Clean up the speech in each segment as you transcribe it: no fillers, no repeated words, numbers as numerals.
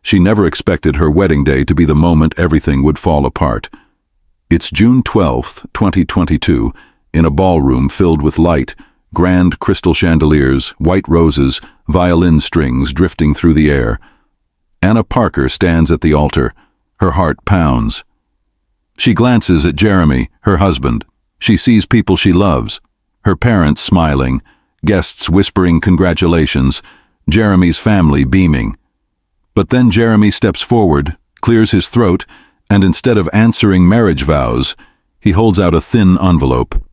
She never expected her wedding day to be the moment everything would fall apart. It's June 12th, 2022, in a ballroom filled with light, grand crystal chandeliers, white roses, violin strings drifting through the air. Anna Parker stands at the altar. Her heart pounds. She glances at Jeremy, her husband. She sees people she loves. Her parents smiling, guests whispering congratulations, Jeremy's family beaming. But then Jeremy steps forward, clears his throat, and instead of answering marriage vows, he holds out a thin envelope.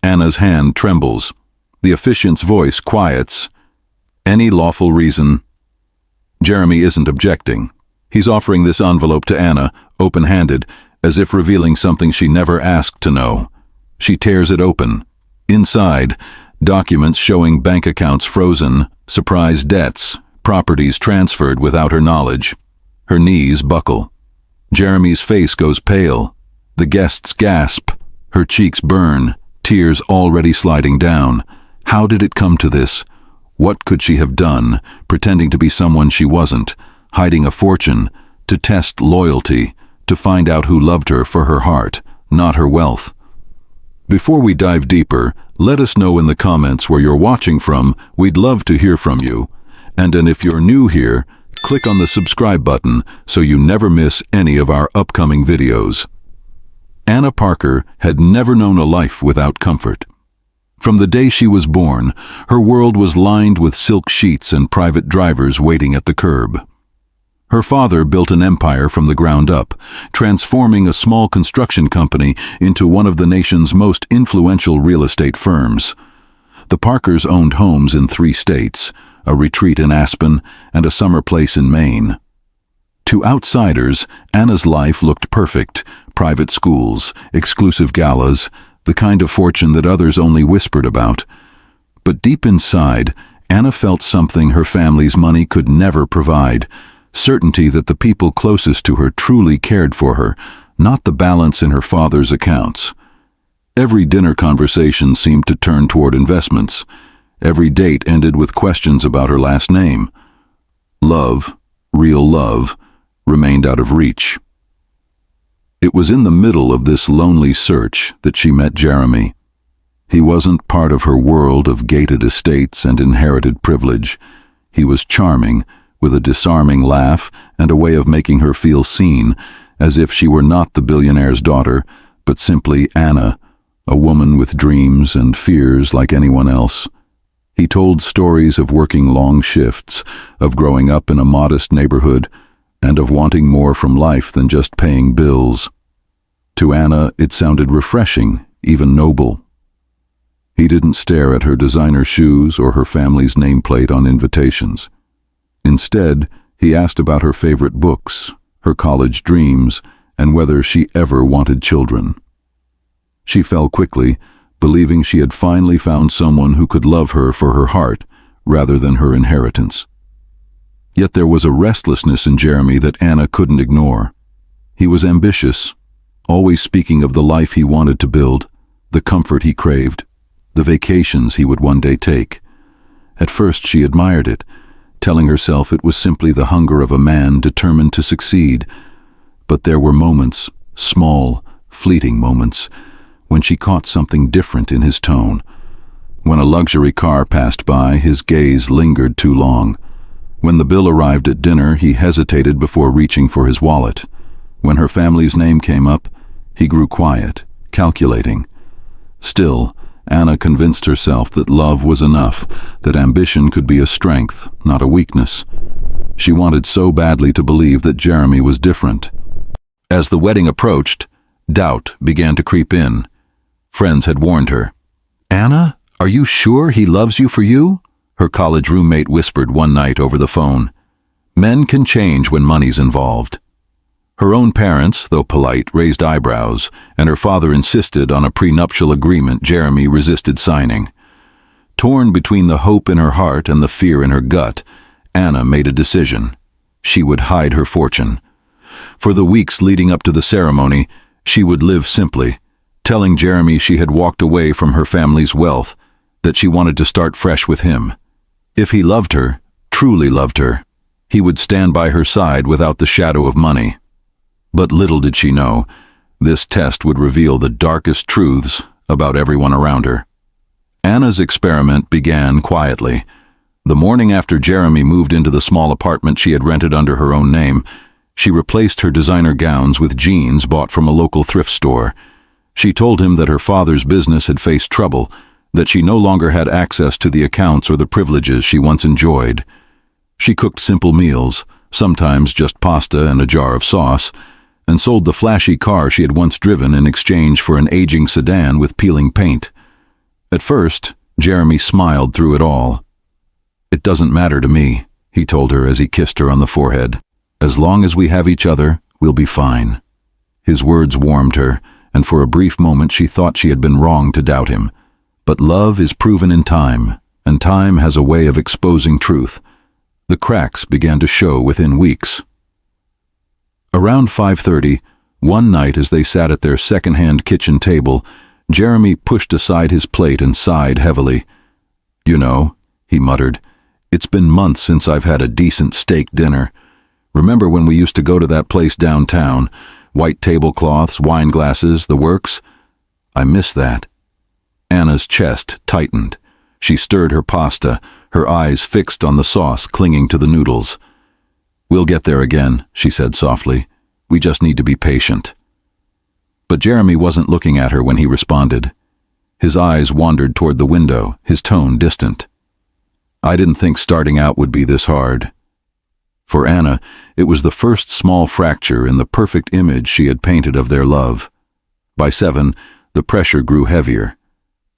Anna's hand trembles. The officiant's voice quiets. Any lawful reason? Jeremy isn't objecting. He's offering this envelope to Anna, open-handed, as if revealing something she never asked to know. She tears it open. Inside, documents showing bank accounts frozen, surprise debts, properties transferred without her knowledge. Her knees buckle. Jeremy's face goes pale. The guests gasp. Her cheeks burn, tears already sliding down. How did it come to this? What could she have done, pretending to be someone she wasn't, hiding a fortune, to test loyalty, to find out who loved her for her heart, not her wealth? Before we dive deeper, let us know in the comments where you're watching from. We'd love to hear from you. And if you're new here, click on the subscribe button so you never miss any of our upcoming videos. Anna Parker had never known a life without comfort. From the day she was born, her world was lined with silk sheets and private drivers waiting at the curb. Her father built an empire from the ground up, transforming a small construction company into one of the nation's most influential real estate firms. The Parkers owned homes in 3 states, a retreat in Aspen, and a summer place in Maine. To outsiders, Anna's life looked perfect: private schools, exclusive galas, the kind of fortune that others only whispered about. But deep inside, Anna felt something her family's money could never provide: certainty that the people closest to her truly cared for her, not the balance in her father's accounts. Every dinner conversation seemed to turn toward investments. Every date ended with questions about her last name. Love, real love, remained out of reach. It was in the middle of this lonely search that she met Jeremy. He wasn't part of her world of gated estates and inherited privilege. He was charming, with a disarming laugh and a way of making her feel seen, as if she were not the billionaire's daughter, but simply Anna, a woman with dreams and fears like anyone else. He told stories of working long shifts, of growing up in a modest neighborhood, and of wanting more from life than just paying bills. To Anna, it sounded refreshing, even noble. He didn't stare at her designer shoes or her family's nameplate on invitations. Instead, he asked about her favorite books, her college dreams, and whether she ever wanted children. She fell quickly, believing she had finally found someone who could love her for her heart rather than her inheritance. Yet there was a restlessness in Jeremy that Anna couldn't ignore. He was ambitious, always speaking of the life he wanted to build, the comfort he craved, the vacations he would one day take. At first she admired it, telling herself it was simply the hunger of a man determined to succeed. But there were moments, small, fleeting moments, when she caught something different in his tone. When a luxury car passed by, his gaze lingered too long. When the bill arrived at dinner, he hesitated before reaching for his wallet. When her family's name came up, he grew quiet, calculating. Still, Anna convinced herself that love was enough, that ambition could be a strength, not a weakness. She wanted so badly to believe that Jeremy was different. As the wedding approached, doubt began to creep in. Friends had warned her. "Anna, are you sure he loves you for you?" her college roommate whispered one night over the phone. Men can change when money's involved. Her own parents, though polite, raised eyebrows, and her father insisted on a prenuptial agreement Jeremy resisted signing. Torn between the hope in her heart and the fear in her gut, Anna made a decision. She would hide her fortune. For the weeks leading up to the ceremony, she would live simply, telling Jeremy she had walked away from her family's wealth, that she wanted to start fresh with him. If he loved her, truly loved her, He would stand by her side without the shadow of money. But little did she know, this test would reveal the darkest truths about everyone around her. Anna's experiment began quietly. The morning after Jeremy moved into the small apartment she had rented under her own name, she replaced her designer gowns with jeans bought from a local thrift store. She told him that her father's business had faced trouble, that she no longer had access to the accounts or the privileges she once enjoyed. She cooked simple meals, sometimes just pasta and a jar of sauce, and sold the flashy car she had once driven in exchange for an aging sedan with peeling paint. At first, Jeremy smiled through it all. "It doesn't matter to me," he told her as he kissed her on the forehead. "As long as we have each other, we'll be fine." His words warmed her, and for a brief moment she thought she had been wrong to doubt him. But love is proven in time, and time has a way of exposing truth. The cracks began to show within weeks. Around 5:30, one night as they sat at their second-hand kitchen table, Jeremy pushed aside his plate and sighed heavily. "You know," he muttered, "it's been months since I've had a decent steak dinner. Remember when we used to go to that place downtown? White tablecloths, wine glasses, the works? I miss that." Anna's chest tightened. She stirred her pasta, her eyes fixed on the sauce clinging to the noodles. "We'll get there again," she said softly. "We just need to be patient." But Jeremy wasn't looking at her when he responded. His eyes wandered toward the window, his tone distant. "I didn't think starting out would be this hard." For Anna, it was the first small fracture in the perfect image she had painted of their love. By 7, the pressure grew heavier.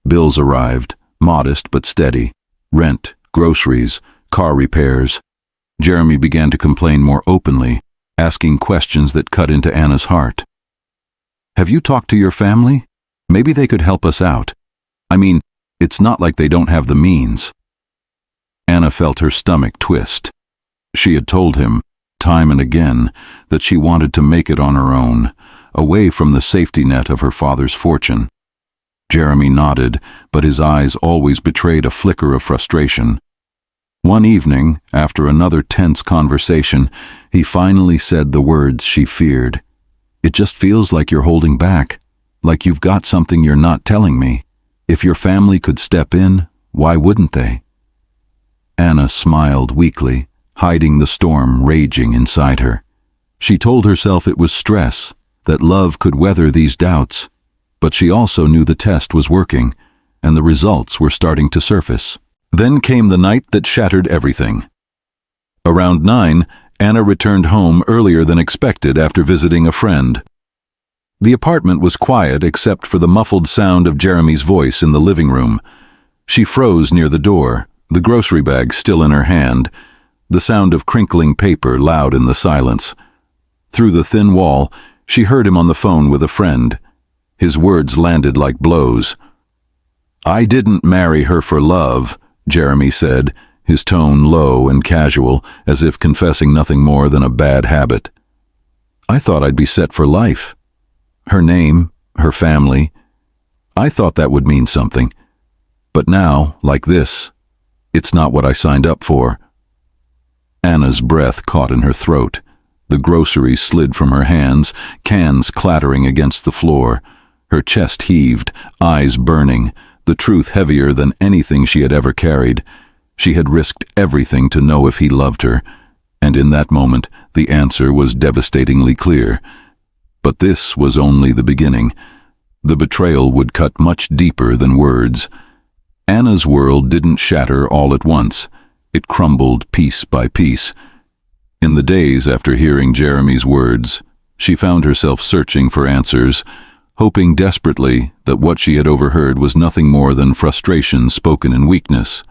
Bills arrived, modest but steady. Rent, groceries, car repairs. Jeremy began to complain more openly, asking questions that cut into Anna's heart. "Have you talked to your family? Maybe they could help us out. I mean, it's not like they don't have the means." Anna felt her stomach twist. She had told him, time and again, that she wanted to make it on her own, away from the safety net of her father's fortune. Jeremy nodded, but his eyes always betrayed a flicker of frustration. One evening, after another tense conversation, he finally said the words she feared. "It just feels like you're holding back, like you've got something you're not telling me. If your family could step in, why wouldn't they?" Anna smiled weakly, hiding the storm raging inside her. She told herself it was stress, that love could weather these doubts, but she also knew the test was working, and the results were starting to surface. Then came the night that shattered everything. Around 9, Anna returned home earlier than expected after visiting a friend. The apartment was quiet except for the muffled sound of Jeremy's voice in the living room. She froze near the door, the grocery bag still in her hand, the sound of crinkling paper loud in the silence. Through the thin wall, she heard him on the phone with a friend. His words landed like blows. "I didn't marry her for love," Jeremy said, his tone low and casual, as if confessing nothing more than a bad habit. "I thought I'd be set for life. Her name, her family. I thought that would mean something. But now, like this, it's not what I signed up for." Anna's breath caught in her throat. The groceries slid from her hands, cans clattering against the floor. Her chest heaved, eyes burning, the truth heavier than anything she had ever carried. She had risked everything to know if he loved her, and in that moment the answer was devastatingly clear. But this was only the beginning. The betrayal would cut much deeper than words. Anna's world didn't shatter all at once. It crumbled piece by piece. In the days after hearing Jeremy's words, she found herself searching for answers, hoping desperately that what she had overheard was nothing more than frustration spoken in weakness.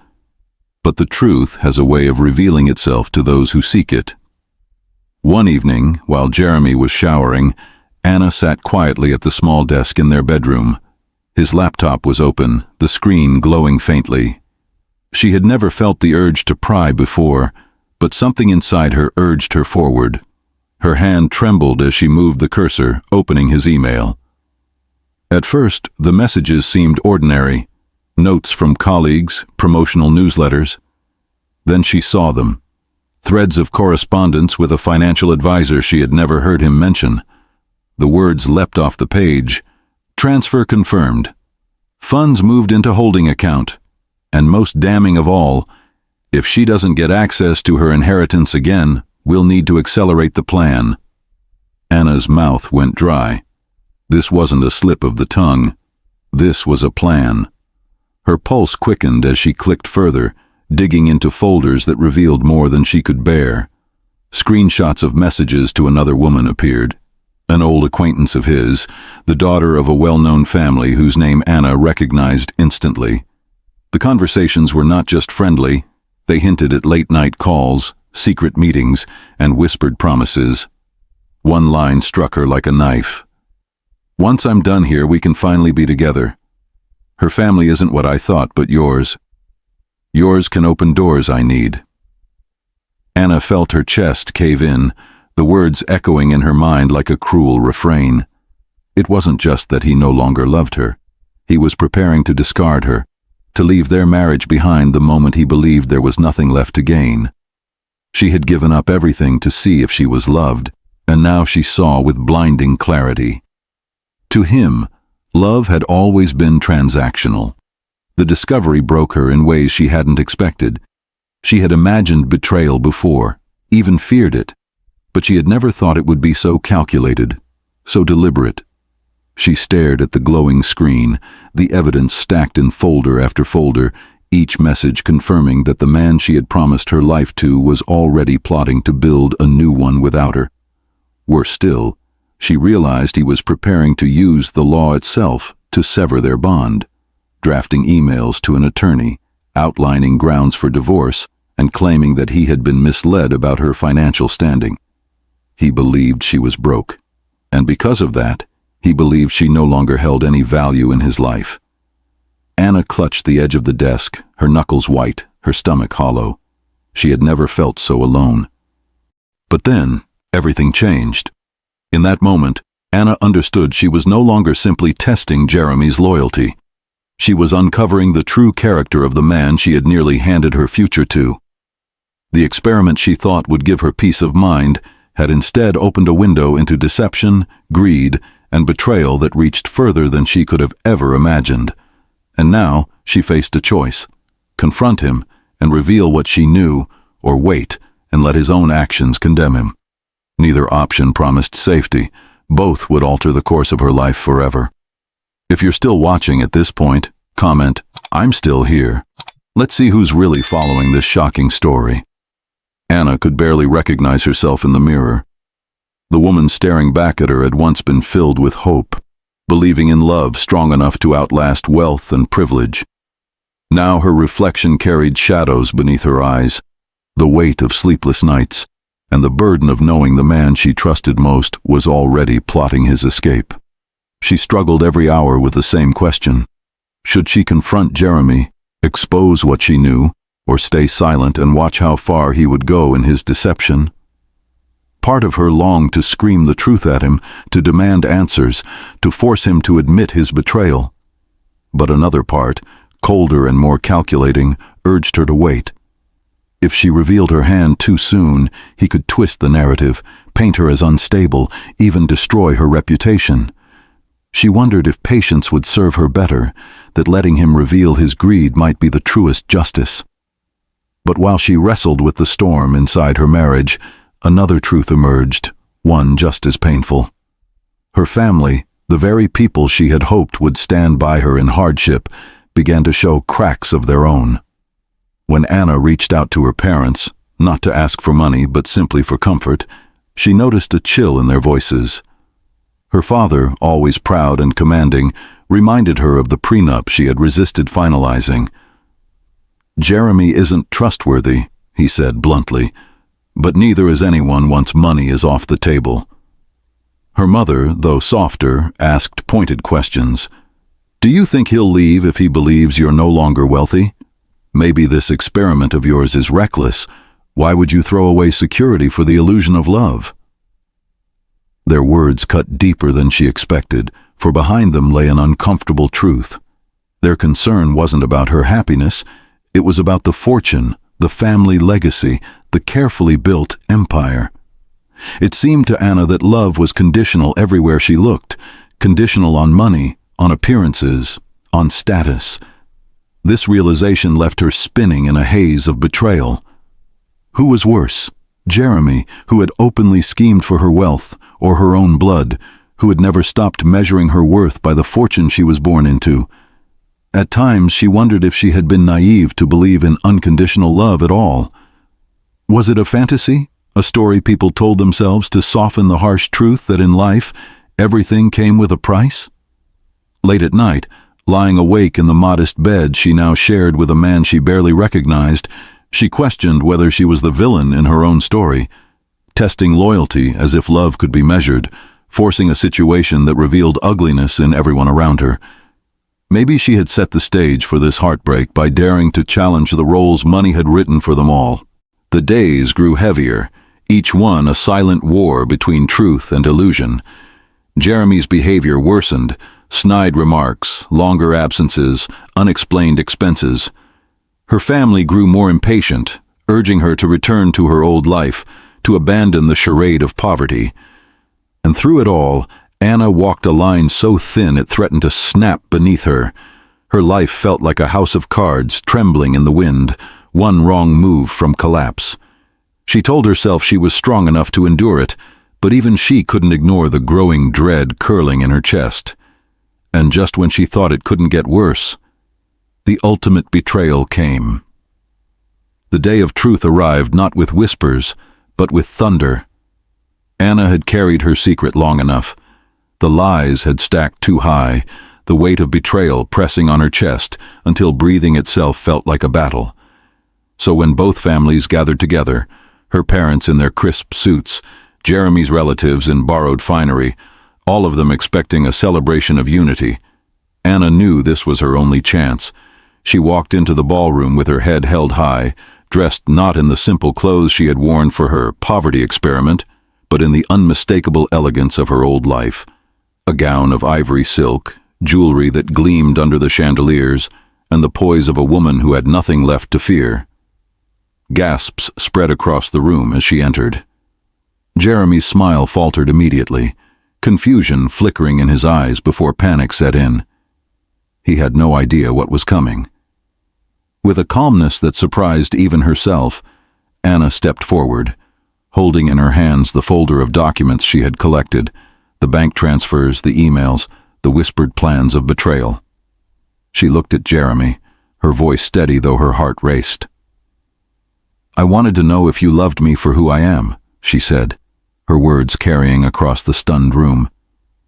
But the truth has a way of revealing itself to those who seek it. One evening, while Jeremy was showering, Anna sat quietly at the small desk in their bedroom. His laptop was open, the screen glowing faintly. She had never felt the urge to pry before, but something inside her urged her forward. Her hand trembled as she moved the cursor, opening his email. At first, the messages seemed ordinary, notes from colleagues, promotional newsletters. Then she saw them. threads of correspondence with a financial advisor she had never heard him mention. The words leapt off the page. Transfer confirmed. Funds moved into holding account. And most damning of all, if she doesn't get access to her inheritance again, we'll need to accelerate the plan. Anna's mouth went dry. This wasn't a slip of the tongue. This was a plan. Her pulse quickened as she clicked further, digging into folders that revealed more than she could bear. Screenshots of messages to another woman appeared. An old acquaintance of his, the daughter of a well-known family whose name Anna recognized instantly. The conversations were not just friendly, they hinted at late-night calls, secret meetings, and whispered promises. One line struck her like a knife. "Once I'm done here, we can finally be together. Her family isn't what I thought, but yours. Yours can open doors I need." Anna felt her chest cave in, the words echoing in her mind like a cruel refrain. It wasn't just that he no longer loved her. He was preparing to discard her, to leave their marriage behind the moment he believed there was nothing left to gain. She had given up everything to see if she was loved, and now she saw with blinding clarity. To him, love had always been transactional. The discovery broke her in ways she hadn't expected. She had imagined betrayal before, even feared it, but she had never thought it would be so calculated, so deliberate. She stared at the glowing screen, the evidence stacked in folder after folder, each message confirming that the man she had promised her life to was already plotting to build a new one without her. Worse still, she realized he was preparing to use the law itself to sever their bond, drafting emails to an attorney, outlining grounds for divorce, and claiming that he had been misled about her financial standing. He believed she was broke, and because of that, he believed she no longer held any value in his life. Anna clutched the edge of the desk, her knuckles white, her stomach hollow. She had never felt so alone. But then, everything changed. In that moment, Anna understood she was no longer simply testing Jeremy's loyalty. She was uncovering the true character of the man she had nearly handed her future to. The experiment she thought would give her peace of mind had instead opened a window into deception, greed, and betrayal that reached further than she could have ever imagined. And now she faced a choice: confront him and reveal what she knew, or wait and let his own actions condemn him. Neither option promised safety. Both would alter the course of her life forever. If you're still watching at this point, comment, "I'm still here." Let's see who's really following this shocking story. Anna could barely recognize herself in the mirror. The woman staring back at her had once been filled with hope, believing in love strong enough to outlast wealth and privilege. Now her reflection carried shadows beneath her eyes, the weight of sleepless nights, and the burden of knowing the man she trusted most was already plotting his escape. She struggled every hour with the same question. Should she confront Jeremy, expose what she knew, or stay silent and watch how far he would go in his deception? Part of her longed to scream the truth at him, to demand answers, to force him to admit his betrayal. But another part, colder and more calculating, urged her to wait. If she revealed her hand too soon, he could twist the narrative, paint her as unstable, even destroy her reputation. She wondered if patience would serve her better, that letting him reveal his greed might be the truest justice. But while she wrestled with the storm inside her marriage, another truth emerged, one just as painful. Her family, the very people she had hoped would stand by her in hardship, began to show cracks of their own. When Anna reached out to her parents, not to ask for money but simply for comfort, she noticed a chill in their voices. Her father, always proud and commanding, reminded her of the prenup she had resisted finalizing. "Jeremy isn't trustworthy," he said bluntly, "but neither is anyone once money is off the table." Her mother, though softer, asked pointed questions. "Do you think he'll leave if he believes you're no longer wealthy? Maybe this experiment of yours is reckless. Why would you throw away security for the illusion of love?" Their words cut deeper than she expected, for behind them lay an uncomfortable truth. Their concern wasn't about her happiness, it was about the fortune, the family legacy, the carefully built empire. It seemed to Anna that love was conditional everywhere she looked, conditional on money, on appearances, on status. This realization left her spinning in a haze of betrayal. Who was worse? Jeremy, who had openly schemed for her wealth, or her own blood, who had never stopped measuring her worth by the fortune she was born into? At times she wondered if she had been naive to believe in unconditional love at all. Was it a fantasy, a story people told themselves to soften the harsh truth that in life everything came with a price? Late at night, lying awake in the modest bed she now shared with a man she barely recognized, she questioned whether she was the villain in her own story, testing loyalty as if love could be measured, forcing a situation that revealed ugliness in everyone around her. Maybe she had set the stage for this heartbreak by daring to challenge the roles money had written for them all. The days grew heavier, each one a silent war between truth and illusion. Jeremy's behavior worsened, snide remarks, longer absences, unexplained expenses. Her family grew more impatient, urging her to return to her old life, to abandon the charade of poverty. And through it all, Anna walked a line so thin it threatened to snap beneath her. Her life felt like a house of cards trembling in the wind, one wrong move from collapse. She told herself she was strong enough to endure it, but even she couldn't ignore the growing dread curling in her chest. And just when she thought it couldn't get worse, the ultimate betrayal came. The day of truth arrived not with whispers, but with thunder. Anna had carried her secret long enough. The lies had stacked too high, the weight of betrayal pressing on her chest until breathing itself felt like a battle. So when both families gathered together, her parents in their crisp suits, Jeremy's relatives in borrowed finery, all of them expecting a celebration of unity, Anna knew this was her only chance. She walked into the ballroom with her head held high, dressed not in the simple clothes she had worn for her poverty experiment, but in the unmistakable elegance of her old life. A gown of ivory silk, jewelry that gleamed under the chandeliers, and the poise of a woman who had nothing left to fear. Gasps spread across the room as she entered. Jeremy's smile faltered immediately, confusion flickering in his eyes before panic set in. He had no idea what was coming. With a calmness that surprised even herself, Anna stepped forward, holding in her hands the folder of documents she had collected, the bank transfers, the emails, the whispered plans of betrayal. She looked at Jeremy, her voice steady though her heart raced. "I wanted to know if you loved me for who I am," she said, her words carrying across the stunned room.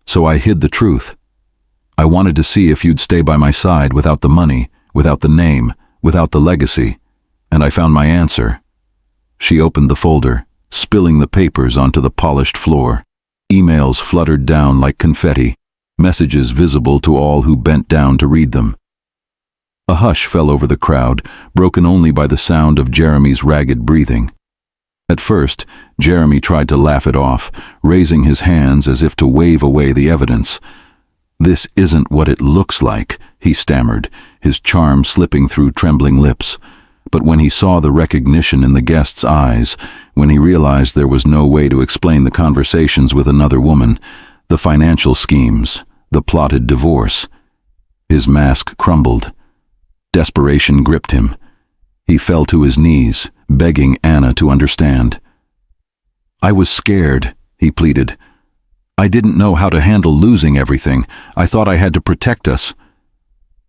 "So I hid the truth. I wanted to see if you'd stay by my side without the money, without the name, without the legacy, and I found my answer." She opened the folder, spilling the papers onto the polished floor. Emails fluttered down like confetti, messages visible to all who bent down to read them. A hush fell over the crowd, broken only by the sound of Jeremy's ragged breathing. At first, Jeremy tried to laugh it off, raising his hands as if to wave away the evidence. "This isn't what it looks like," he stammered, his charm slipping through trembling lips. But when he saw the recognition in the guest's eyes, when he realized there was no way to explain the conversations with another woman, the financial schemes, the plotted divorce, his mask crumbled. Desperation gripped him. He fell to his knees, begging Anna to understand. "I was scared," he pleaded. "I didn't know how to handle losing everything. I thought I had to protect us."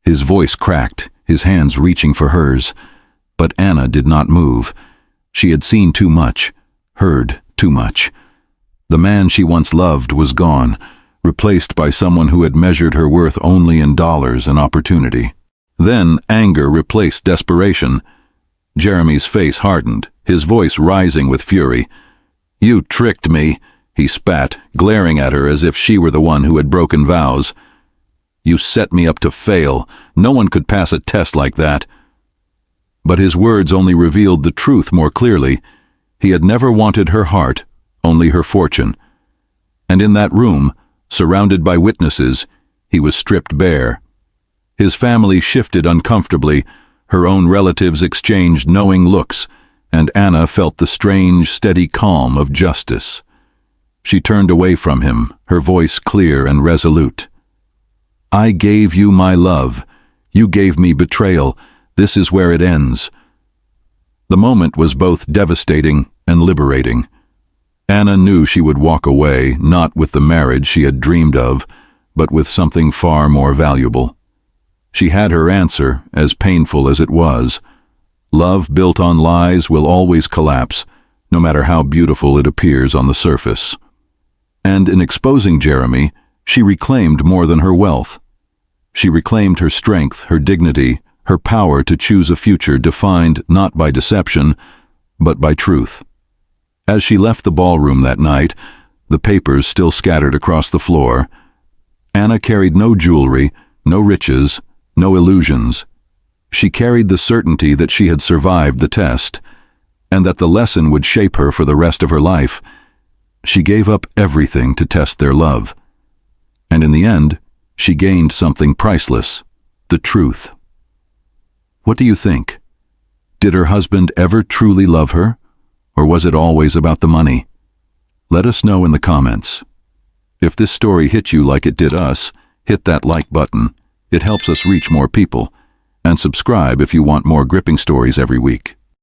His voice cracked, his hands reaching for hers. But Anna did not move. She had seen too much, heard too much. The man she once loved was gone, replaced by someone who had measured her worth only in dollars and opportunity. Then anger replaced desperation. Jeremy's face hardened, his voice rising with fury. "You tricked me," he spat, glaring at her as if she were the one who had broken vows. "You set me up to fail. No one could pass a test like that." But his words only revealed the truth more clearly. He had never wanted her heart, only her fortune. And in that room, surrounded by witnesses, he was stripped bare. His family shifted uncomfortably, Her own relatives exchanged knowing looks, and Anna felt the strange, steady calm of justice. She turned away from him, her voice clear and resolute. "I gave you my love. You gave me betrayal. This is where it ends." The moment was both devastating and liberating. Anna knew she would walk away, not with the marriage she had dreamed of, but with something far more valuable. She had her answer, as painful as it was. Love built on lies will always collapse, no matter how beautiful it appears on the surface. And in exposing Jeremy, she reclaimed more than her wealth. She reclaimed her strength, her dignity, her power to choose a future defined not by deception, but by truth. As she left the ballroom that night, the papers still scattered across the floor, Anna carried no jewelry, no riches, no illusions. She carried the certainty that she had survived the test, and that the lesson would shape her for the rest of her life. She gave up everything to test their love. And in the end, she gained something priceless, the truth. What do you think? Did her husband ever truly love her? Or was it always about the money? Let us know in the comments. If this story hit you like it did us, hit that like button. It helps us reach more people. And subscribe if you want more gripping stories every week.